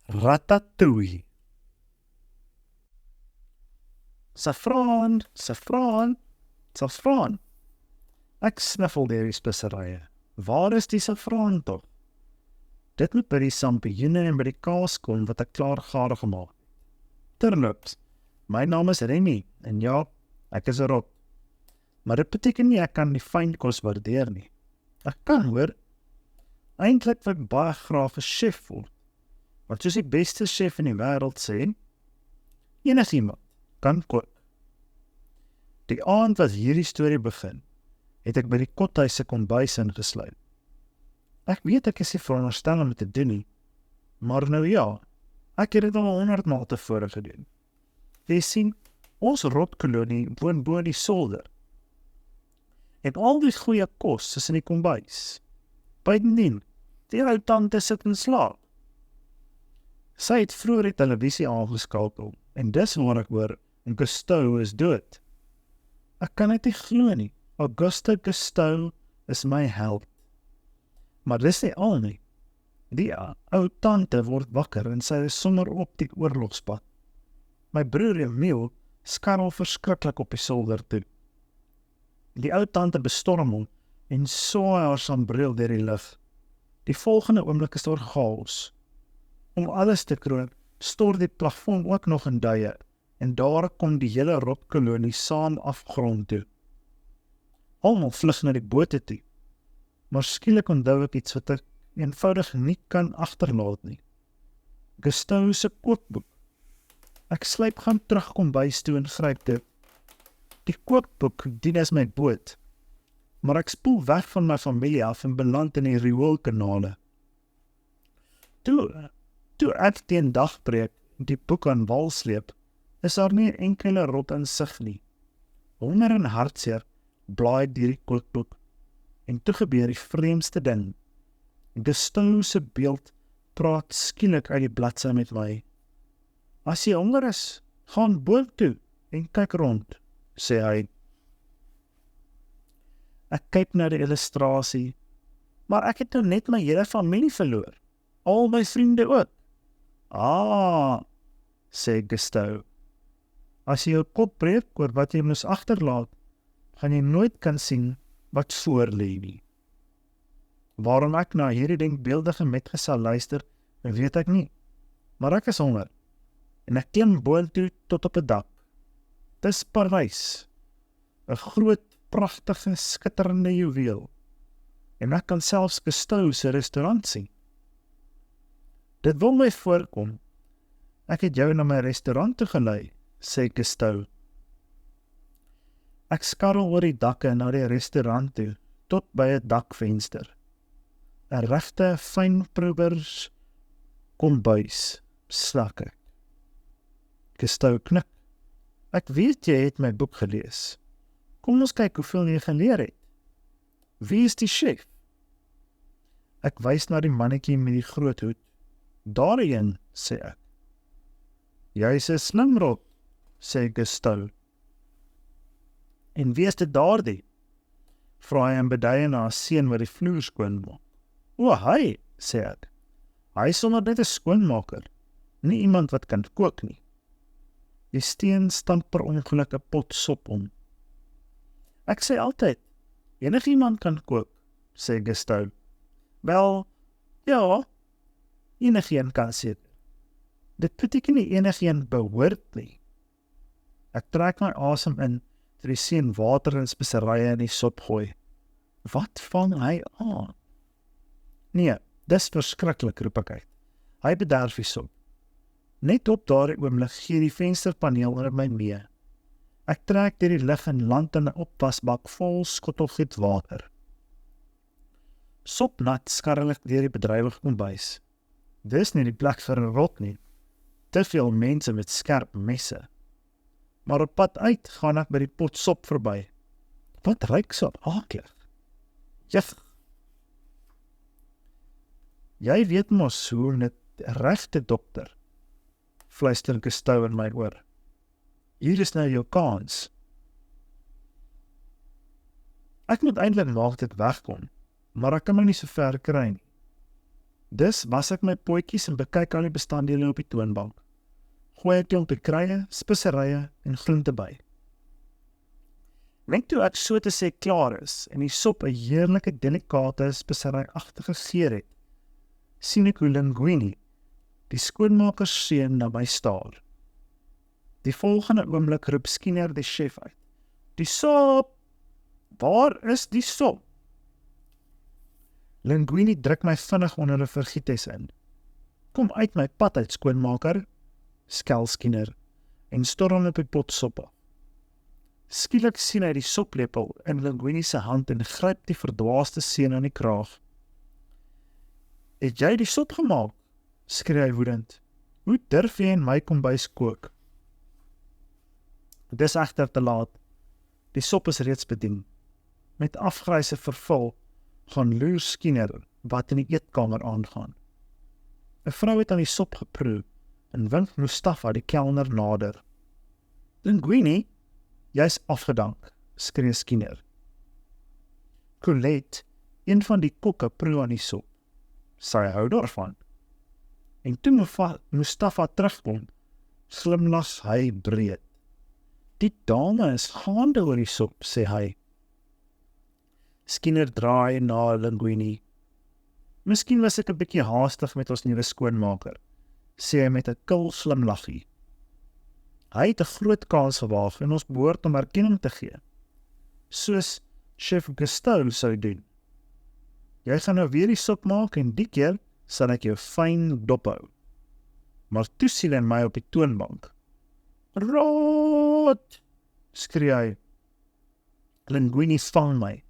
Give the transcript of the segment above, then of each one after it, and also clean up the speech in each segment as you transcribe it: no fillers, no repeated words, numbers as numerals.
Ratatouille. Saffraan, saffraan, saffraan. Ek sniffel deur die speserye. Waar is die saffraan tog? Dit moet by die sampioene en by die kaas kom wat ek klaar gaar gemaak het. Terloops, my naam is Remy, en ja, ek is 'n rot. Maar dit beteken nie ek kan die fyn kos waardeer nie. Ek kan hoor, eintlik wil ek baie graag 'n chef word. Want soos die beste chef in die wêreld sê, enigiemand kan kook. Die aand wat hierdie storie begin, het ek by die kothuis se kombuis ingesluit. Ek weet ek is nie veronderstel om dit te doen nie, maar nou ja, ek het dit al 100 maal tevore gedoen. Jy sien, ons rotkolonie woon bo in die solder. En al die goeie kos is in die kombuis. Bydien, die ou tante sit en slaap. Sy het vroeër die televisie aangeskakel, en dis waar ek hoor, Gusteau is dood. Ek kan dit nie glo nie, Auguste Gusteau is my held. Maar dis nie al nie. Die ou tante word wakker en sy is sommer op die oorlogspad. My broer Emile skarrel verskriklik op die solder toe. Die ou tante bestorm hom en swaai haar sambreel deur die lug. Die volgende oomblik is daar chaos. Om alles te kroon, stort die plafon ook nog in duie, en daar kom die hele rotkolonie saam afgrond toe. Almal vlug na die bote toe, maar skielik onthou ek iets wat ek eenvoudig nie kan agterlaat nie. Gusteau se kookboek. Ek sluip gaan terug kombuis toe en gryp dit. Die kookboek dien as my boot, maar ek spoel weg van my familie af en beland in die rioolkanale. Toe ek teen dagbreek die boek aan wal sleep, is daar nie enkele rot in sig nie. Honger en hartseer blaai deur die kookboek, en toe gebeur die vreemdste ding. Gusteau se beeld praat skielik uit die bladsy met my. As jy honger is, gaan boontoe en kyk rond, sê hy. Ek kyk na die illustrasie, maar ek het nou net my hele familie verloor, al my vriende ook. Sê Gusteau. As jy jou kop breek oor wat jy moes agterlaat, gaan jy nooit kan sien wat voor lê nie. Waarom ek na hierdie denkbeeldige metgesel luister, weet ek nie. Maar ek is honger, en ek klim boontoe tot op 'n dak. Dis Parys, 'n groot, pragtige, skitterende juweel, en ek kan selfs Gusteau se restaurant sien. Dit wil my voorkom, ek het jou na my restaurant toe gelei, sê Gusteau. Ek skarrel oor die dakke na die restaurant toe, tot by 'n dakvenster. 'n regte fynproevers kombuis, slag ek. Gusteau knik. Ek weet jy het my boek gelees. Kom ons kyk hoeveel jy geleer het. Wie is die chef? Ek wys na die mannetjie met die groot hoed. Daarheen, sê ek. Jy's 'n slimrot, sê Gusteau. En wie is dit daardie? Vra hy en beduie na 'n seun wat die vloer skoonmaak. O, hy, sê ek. Hy is sommer net 'n skoonmaker, nie iemand wat kan kook nie. Die steen stamp per ongeluk 'n pot sop om. Ek sê altyd, enigiemand kan kook, sê Gusteau. Wel, ja, enigeen kan seker. Dit beteken nie enigeen behoort nie. Ek trek my asem in, toe die seun water en speserye in die sop gooi. Wat vang hy aan? Nee, dis verskriklik, roep ek uit. Hy bederf die sop. Net op daardie oomblik gee die vensterpaneel onder my mee. Ek trek deur die lug en land in 'n opwasbak vol skottelgiet water. Sopnat skarrel ek deur die bedrywige kombuis. Dis nie die plek vir 'n rot nie. Te veel mense met skerp messe. Maar op pad uit gaan ek by die pot sop verby. Wat ruik so aklig? Jef. Jy weet mos hoe net regte dokter, fluister Gusteau in my oor. Hier is nou jou kans. Ek moet eintlik maak dit wegkom, maar ek kan my nie so ver kry nie. Dus was ek my potjies en bekyk al die bestanddele op die toonbank. Gooi ek klompe kruie, speserye en groente by. Net toe ek so te sê klaar is en die sop 'n heerlike delikate speseryagtige geur het, sien ek hoe Linguini, die skoonmakersseun, na my staar. Die volgende oomblik roep Skinner die chef uit. Die sop! Waar is die sop? Linguini druk my vinnig onder 'n vergietes in. Kom uit my pad uit, skoonmaker, skel Skinner, en storm op die pot sop af. Skielik sien hy die soplepel in Linguini se hand en gryp die verdwaaste seun aan die kraag. Het jy die sop gemaak? Skree hy woedend. Hoe durf jy in my kombuis kook? Dis egter te laat. Die sop is reeds bedien. Met afgryse vervul gaan loer Skinner wat in die eetkamer aangaan. 'n Vrou het aan die sop geproe en wink Mustafa die kelner nader. Linguini, jy's afgedank, skree Skinner. Colette, een van die kokke, proe aan die sop. Sy hou daarvan. En toe Mustafa terugkom, glimlag hy breed. Die dame is gaande oor die sop, sê hy. Skinner draai na Linguini. Miskien was ek 'n bietjie haastig met ons nuwe skoonmaker, sê hy met 'n kil glimlaggie. Hy het 'n groot kans gewaag en ons behoort om erkenning te gee, soos chef Gusteau sou doen. Jy gaan nou weer die sop maak en die keer sal ek jou fyn dophou. Maar toe sien hy my op die toonbank. Rot! Skree hy. Linguini vang my.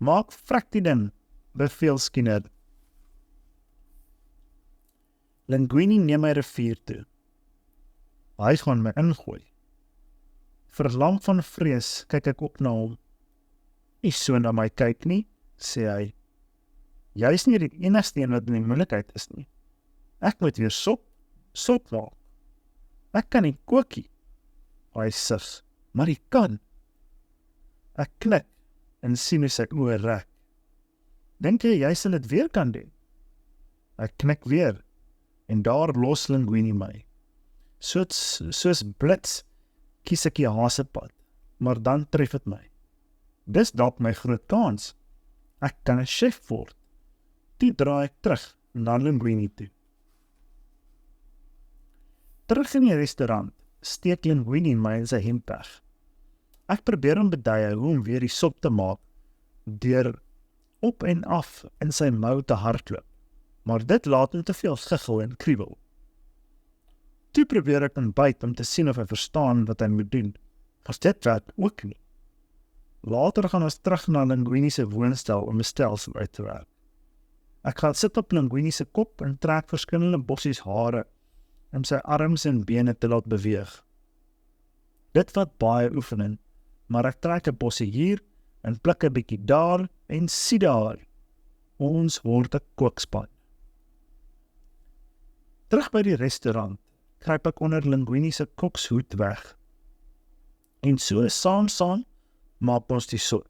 Maak vrek die ding, beveel Skinner. Linguini neem my rivier toe. Hy gaan my ingooi. Verlam van vrees kyk ek op na hom. Nie so na my kyk nie, sê hy. Jy is nie die enigste een wat in die moeilikheid is nie. Ek moet weer sop maak. Ek kan nie kookie. Hy sug, maar hy kan. Ek knik en sien hoe sy oë rek. Dink jy sal dit weer kan doen? Ek knik weer, en daar los Linguini my. Soos blits kies ek die hasepad, maar dan tref het my. Dis dalk my groot kans. Ek kan 'n chef word. Toe draai ek terug na Linguini toe. Terug in die restaurant, steek Linguini my in sy hemp weg. Ek probeer hom beduie hoe om weer die sop te maak, deur op en af in sy mou te hardloop, maar dit laat hom te veel giggel en kriebel. Toe probeer ek hom byt om te sien of hy verstaan wat hy moet doen, maar dit werk ook nie. Later gaan ons terug na Linguini se woonstel om 'n stelsel uit te werk. Ek gaan sit op Linguini se kop en trek verskillende bossies hare om sy arms en bene te laat beweeg. Dit vat baie oefening, maar ek trek 'n bossie hier en pluk 'n bietjie daar en sien daar. Ons word 'n kookspan. Terug by die restaurant, kruip ek onder Linguini se kokshoed weg. En so saam maak ons die sop.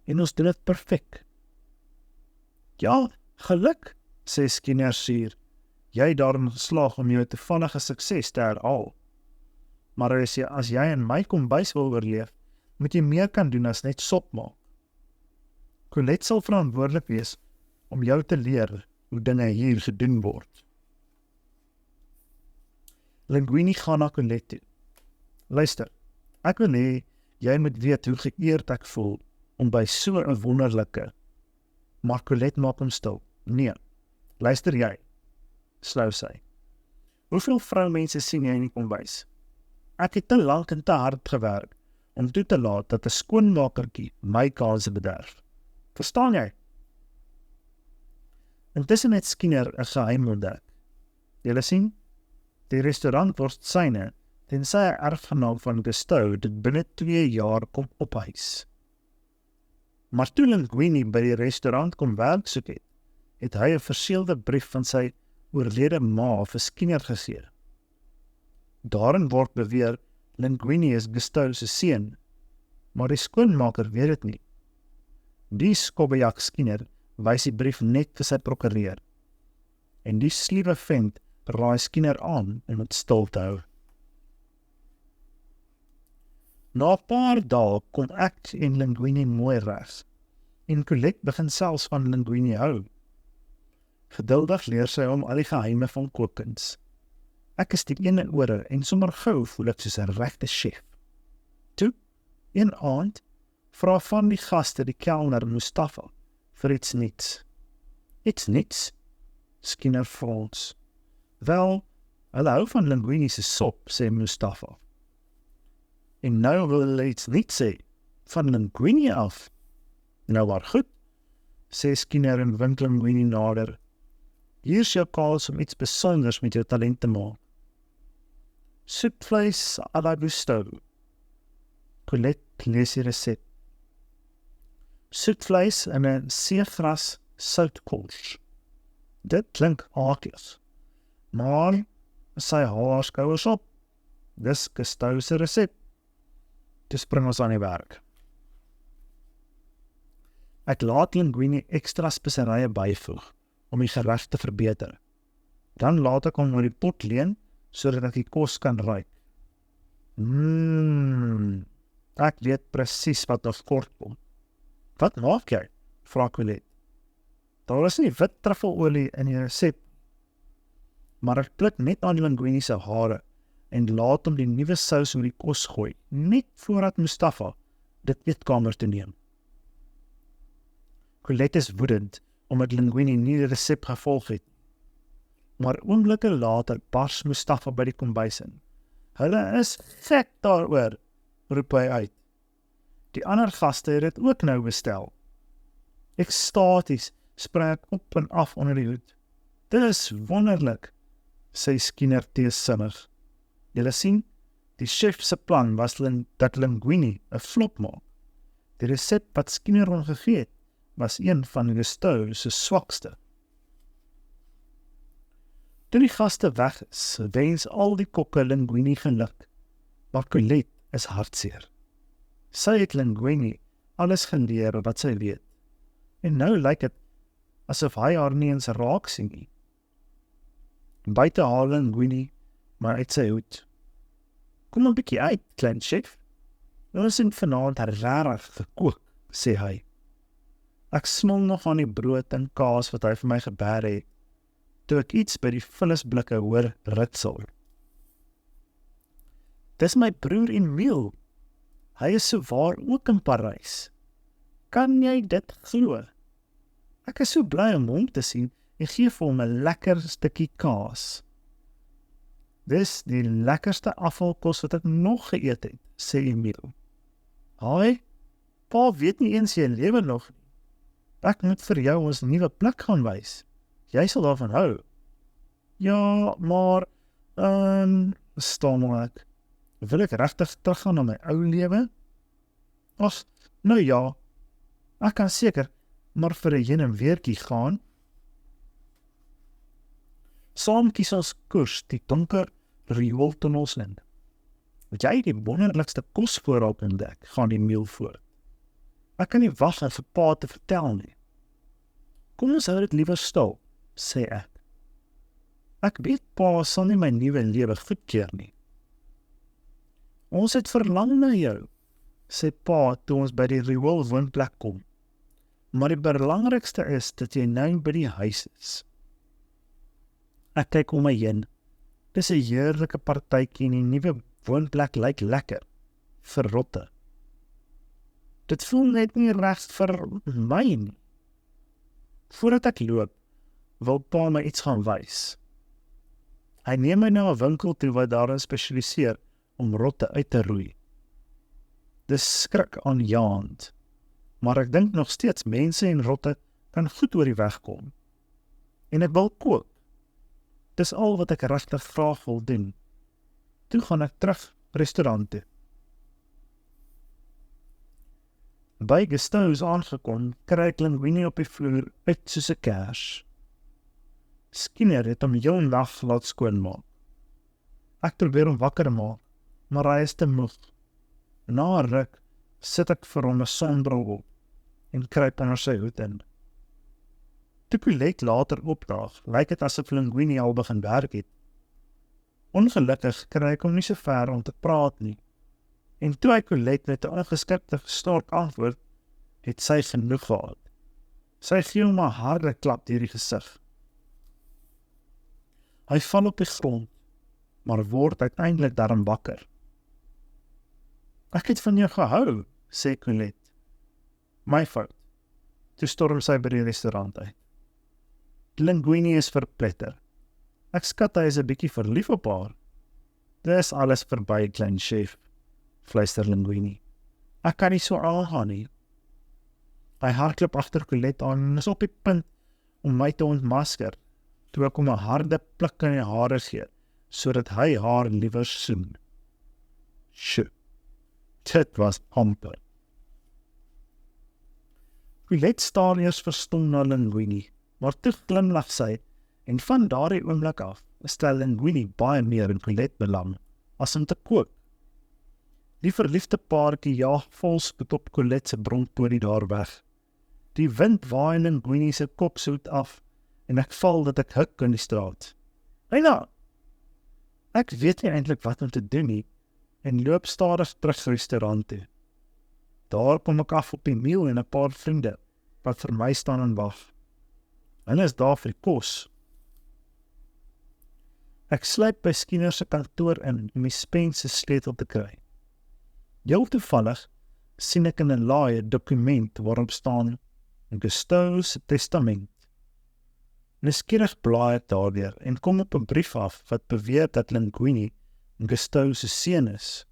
En ons doen dit perfek. Ja, geluk, sê Skinner suur. Jy het daarin geslaag om jou toevallige sukses te herhaal. Maar as jy in my kombuis wil oorleef, moet jy meer kan doen as net sop maak. Colette sal verantwoordelik wees om jou te leer hoe dinge hier gedoen word. Linguini gaan na Colette toe. Luister, ek wil hê jy moet weet hoe geëerd ek voel om by so 'n wonderlike. Maar Colette maak hom stil. Nee, luister jy, slou sy. Hoeveel vroumense sien jy in die kombuis? Ek het te lank en te hard gewerk om toe te laat dat 'n skoonmakertjie my kanse bederf. Verstaan jy? Intussen het Skinner 'n geheim ontdek. Julle sien, die restaurant word syne, tensy 'n erfgenaam van Gusteau dit binne 2 jaar kom ophuis. Maar toe Linguini by die restaurant kom werk soek het hy 'n verseelde brief van sy oorlede ma vir Skinner gegee. Daarin word beweer Linguini is Gusteau se seun, maar die skoonmaker weet dit nie. Die skobbejak Skinner wys die brief net vir sy prokureur. en die sliewe vent raai Skinner aan om het stil te hou. Na 'n paar dae kom ek en Linguini mooi reg, en Colette begin selfs van Linguini hou. Geduldig leer sy hom al die geheime van kookkuns. Ek is die ene ore en sommer gou voel ek soos 'n regte chef. Toe, een aand, vra van die gaste die kelner Mustafa vir iets niets. Iets niets? Skinner frons. Wel, hulle hou van Linguini se sop, sê Mustafa. En nou wil hulle iets niets sê, van Linguini af. Nou maar goed, sê Skinner en wink Linguini nader. Hier is jou kans om iets besonders met jou talent te maak. Soepvleis à la Gusto. Colette lees die resep. Soetvleis in 'n seegras soutkors. Dit klink akelig, maar sy haal haar skouers op. Dis Gusto se resep. Toe spring ons aan die werk. Ek laat Linguini ekstra speserye byvoeg om die gereg te verbeter. Dan laat ek hom na die pot leen sodat ek die kos kan ruik. Ek weet presies wat ons kort kom. Wat maak jy? Vra Colette. Daar is nie wit truffelolie in die resep, maar ek pluk net aan Linguini se hare en laat hom die nuwe sous oor die kos gooi, net voordat Mustafa dit eetkamer toe neem. Colette is woedend omdat Linguini nie die resep gevolg het. Maar oomblikke later bars Mustafa by die kombuis in. Hulle is gek daaroor, roep hy uit. Die ander gaste het dit ook nou bestel. Ekstaties spring ek op en af onder die hoed. Dit is wonderlik, sê Skinner teesinnig. Julle sien, die chef se plan was dat Linguini 'n flop maak. Die resep wat Skinner hom gegee het, was een van Gusto se swakste. Toe die gaste weg is, wens al die kokke Linguini geluk, maar Colette is hartseer. Sy het Linguini alles geleer wat sy weet, en nou lyk dit asof hy haar nie eens raak sien nie. Buite haal Linguini maar uit sy hoed. Kom 'n bietjie uit, klein chef. Ons het vanaand rarig gekook, sê hy. Ek smil nog aan die brood en kaas wat hy vir my geberg het, toe ek iets by die vullisblikke hoor ritsel. Dis my broer Emile. Hy is sowaar ook in Parys. Kan jy dit glo? Ek is so bly om hom te sien en gee vir hom 'n lekker stukkie kaas. Dis die lekkerste afvalkos wat ek nog geëet het, sê Emile. Haai, pa weet nie eens jy lewe nog nie. Ek moet vir jou ons nuwe plek gaan wys. Jy sal daarvan hou. Ja, maar, stamel ek. Wil ek regtig teruggaan na my ou lewe? Ag, nou ja, ek kan seker maar vir 'n heen en weertjie gaan. Saam kies ons koers die donker riooltunnels in. Wat jy die wonderlikste kosvoorraad ontdek, gaan die Emile voort. Ek kan nie wag om vir pa te vertel nie. Kom ons hou dit liewer stil, sê ek. Ek weet pa sal nie my nuwe lewe goedkeur nie. Ons het verlang na jou, sê pa toe ons by die riool woonplek kom. Maar die belangrikste is dat jy nou by die huis is. Ek kyk om my heen. Dis 'n heerlike partytjie en die nuwe woonplek lyk lekker. Vir rotte. Dit voel net nie reg vir my nie. Voordat ek loop, wil pa my iets gaan wys. Hy neem my na 'n winkel toe wat daarin spesialiseer om rotte uit te roei. Dis skrikaanjaend, maar ek dink nog steeds mense en rotte kan goed oor die weg kom. En ek wil kook. Dis al wat ek regtig graag wil doen. Toe gaan ek terug restaurant toe. By Gusto's aangekom, kry ek Linguini op die vloer uit soos 'n kers. Skinner het hom heel nag laat skoonmaak. Ek probeer hom wakker maak, maar hy is te moeg. Na 'n ruk sit ek vir hom 'n sonbril op en kruip onder sy hoed in. Toe Colette later opdaag, lyk dit asof Linguini al begin werk het. Ongelukkig kry ek hom nie so ver om te praat nie. En toe hy Colette met 'n ongeskikte gestort antwoord, het sy genoeg gehad. Sy gee hom 'n harde klap deur die gesig. Hy val op die grond, maar word uiteindelik darm wakker. Ek het van jou gehou, sê Colette. My fout. Toe storm sy by die restaurant uit. Linguini is verpletter. Ek skat hy is 'n bietjie verlief op haar. Dis alles verby, klein chef, fluister Linguini. Ek kan nie so aangaan nie. Hy hardloop agter Colette aan en is op die punt om my te ontmasker, toe ek hom 'n harde pluk in die hare gee, sodat hy haar liewer soen. Sjoe, dit was amper. Colette staar eers verstom na Linguini, maar toe glimlag sy, en van daardie oomblik af stel Linguini baie meer in Colette belang, as om te kook. Die verliefde paartjie jaag volspoed op Colette se bronkpolie daar weg. Die wind waai Linguini se kopsoet af, en ek val dat ek huk in die straat. Heina! Ek weet nie eintlik wat om te doen nie, en loop stadig terug restaurant toe. Daar kom ek af op die meal en 'n paar vriende, wat vir my staan en wag. Hulle is daar vir die kos. Ek sluip by Skinner se kantoor in om die Spence se sleutel te kry. Heel toevallig sien ek in 'n laai 'n dokument waarop staan Gusteau se testament. Nuuskierig blaai ek daardeur en kom op 'n brief af wat beweer dat Linguini Gusteau se seun is.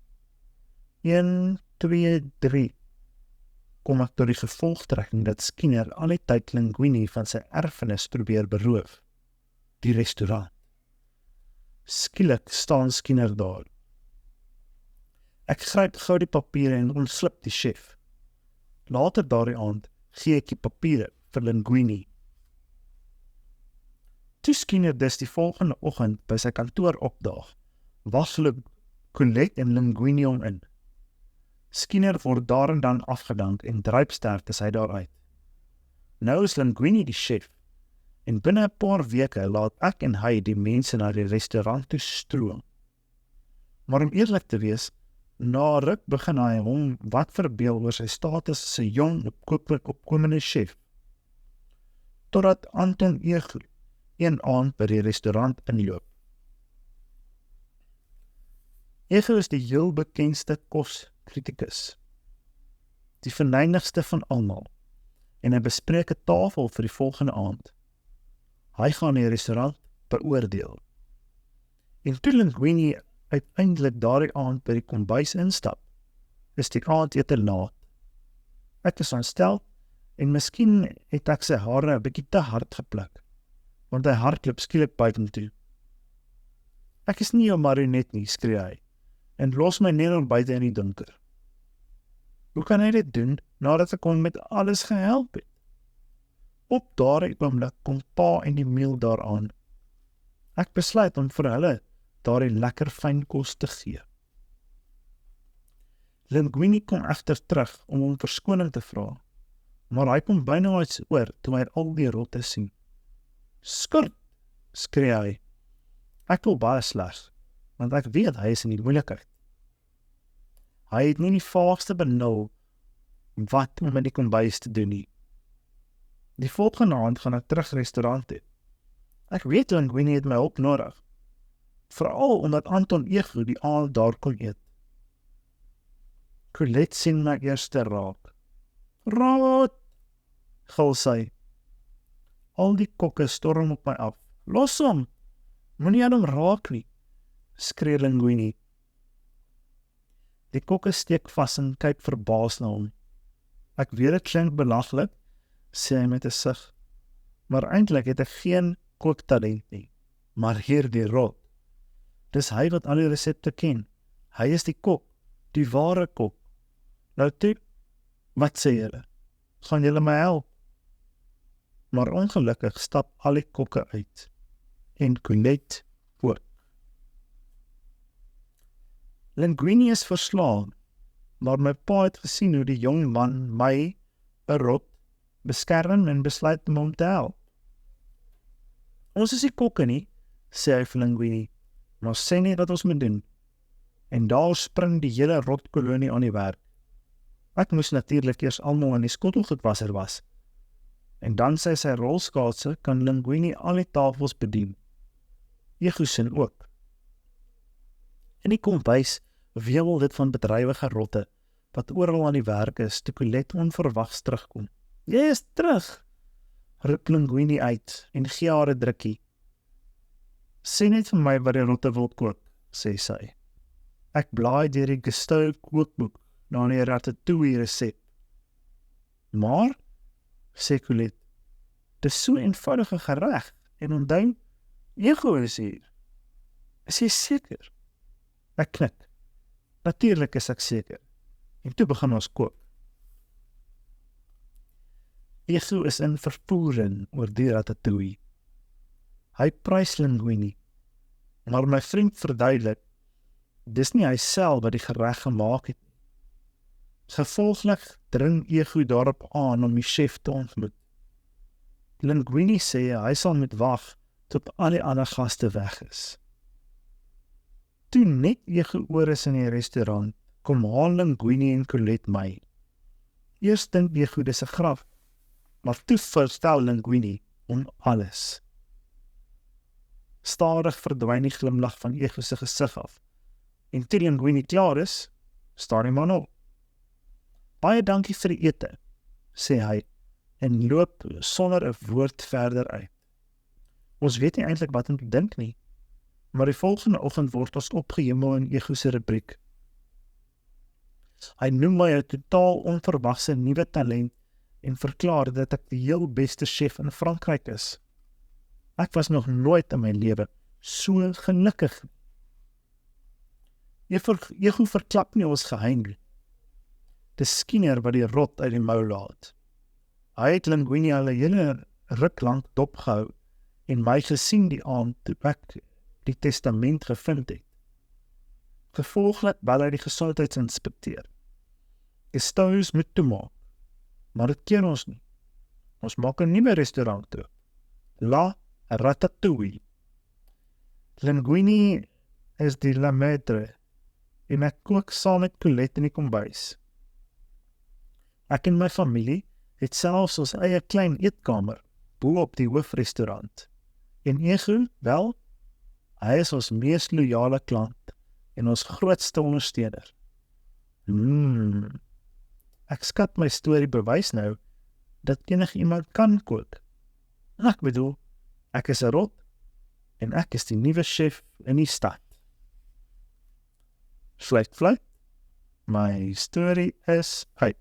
1, 2, 3 kom ek tot die gevolgtrekking dat Skinner al die tyd Linguini van sy erfenis probeer beroof. Die restaurant. Skielik staan Skinner daar. Ek gryp gou die papiere en ontslip die chef. Later daardie aand gee ek die papiere vir Linguini. Toe Skinner dus die volgende oggend by sy kantoor opdaag, wagloop Colette en Linguini hom in. Skinner word daar en dan afgedank en druipsterk is hy daaruit. Nou is Linguini die chef, en binne 'n paar weke laat ek en hy die mense na die restaurant toe stroom. Maar om eerlik te wees, na ruk begin hy hom wat verbeel oor sy status as 'n jong, opkomende chef. Totdat Anton Ego een aand by die restaurant inloop. Ego is die heel bekendste koskritikus, die verneynigste van almal, en hy bespreek 'n tafel vir die volgende aand. Hy gaan die restaurant beoordeel. En toe Linguini uiteindelik daardie aand by die kombuis instap, is die aandete laat. Ek is ontstel, en miskien het ek sy hare 'n bietjie te hard gepluk, want hy hardloop skielik buitentoe. Ek is nie 'n marionet nie, skree hy, en los my neer buite in die donker. Hoe kan hy dit doen, nadat ek hom met alles gehelp het? Op daardie oomblik kom pa en die meal daaraan. Ek besluit om vir hulle daardie lekker fyn kos te gee. Linguini kom egter terug om hom verskoning te vra, maar hy kom byna iets oor toe hy al die rotte sien. Skurt, skree hy. Ek voel baie sleg, want ek weet hy is in die moeilikheid. Hy het nie die vaagste benul wat om met die kombuis te doen nie. Die volgende aand gaan ek terug restaurant toe. Ek weet Linguini het my hulp nodig, veral omdat Anton Ego die aand daar kon eet. Colette sien my eerste raak. Raad, gil sy. Al die kokke storm op my af. Los hom, moenie aan hom raak nie, skree Linguini. Die kokke steek vas en kyk verbaas na hom. Ek weet dit klink belaglik, sê hy met 'n sug, maar eintlik het ek geen kooktalent nie, maar hierdie rot. Dis hy wat al die resepte ken. Hy is die kok, die ware kok. Nou toe, wat sê julle? Gaan julle my help? Maar ongelukkig stap al die kokke uit, en Colette ook. Linguini is verslaan, maar my pa het gesien hoe die jong man my, 'n rot, beskerm en besluit om hom te help. Ons is nie kokke nie, sê hy vir Linguini, maar sê net wat ons moet doen. En daar spring die hele rotkolonie aan die werk. Ek moes natuurlik eers almal aan die skottelgoedwasser was. En dan sy rolskaatse kan Linguini al die tafels bedien. Egosin ook. In die kombuis wemel dit van bedrywige rotte, wat oral aan die werk is, toe Colette onverwags terugkom. Jy is terug, roep Linguini uit en gee haar 'n drukkie. Sê net vir my wat die rotte wil kook, sê sy. Ek blaai deur die Gusteau kookboek na die ratatouille resep. Maar, sê Colette, dit is so eenvoudige gereg, en onthou, ego is hier. Is jy seker? Ek knik. Natuurlik is ek seker. En toe begin ons kook. Ego is in vervoering oor die ratatouille. Hy prys Linguini, maar my vriend verduidelik, dis nie hy self wat die gereg gemaak het. Gevolglik dring Ego daarop aan om die chef te ontmoet. Linguini sê hy sal moet wag tot al die ander gaste weg is. Toe net Ego oor is in die restaurant, kom haal Linguini en Colette my. Eers dink Ego dis 'n grap, maar toe verstel Linguini om alles. Stadig verdwyn die glimlag van Ego se gesig af, en toe Linguini klaar is, staar die man op. Baie dankie vir die ete, sê hy, en loop sonder 'n woord verder uit. Ons weet nie eintlik wat om te dink nie, maar die volgende oggend word ons opgehemel in Ego se rubriek. Hy noem my 'n totaal onverwagse nuwe talent en verklaar dat ek die heel beste chef in Frankryk is. Ek was nog nooit in my lewe so gelukkig. Ego verklap nie ons geheim nie. Dis Skinner wat die rot uit die mou laat. Hy het Linguini al 'n hele ruk lank dopgehou en my gesien die aand toe ek die testament gevind het. Gevolglik bel hy die gesondheidsinspekteur. Gusteau's moet toemaak, maar dit keer ons nie. Ons maak 'n nuwe restaurant toe. La Ratatouille. Linguini is die la maître en ek kook saam met Colette in die kombuis. Ek en my familie het selfs ons eie klein eetkamer bo op die hoofrestaurant. En Ego, wel, hy is ons mees loyale klant en ons grootste ondersteuner. Ek skat my storie bewys nou dat enigiemand kan kook. Ek bedoel, ek is 'n rot en ek is die nuwe chef in die stad. Fluit, my storie is uit.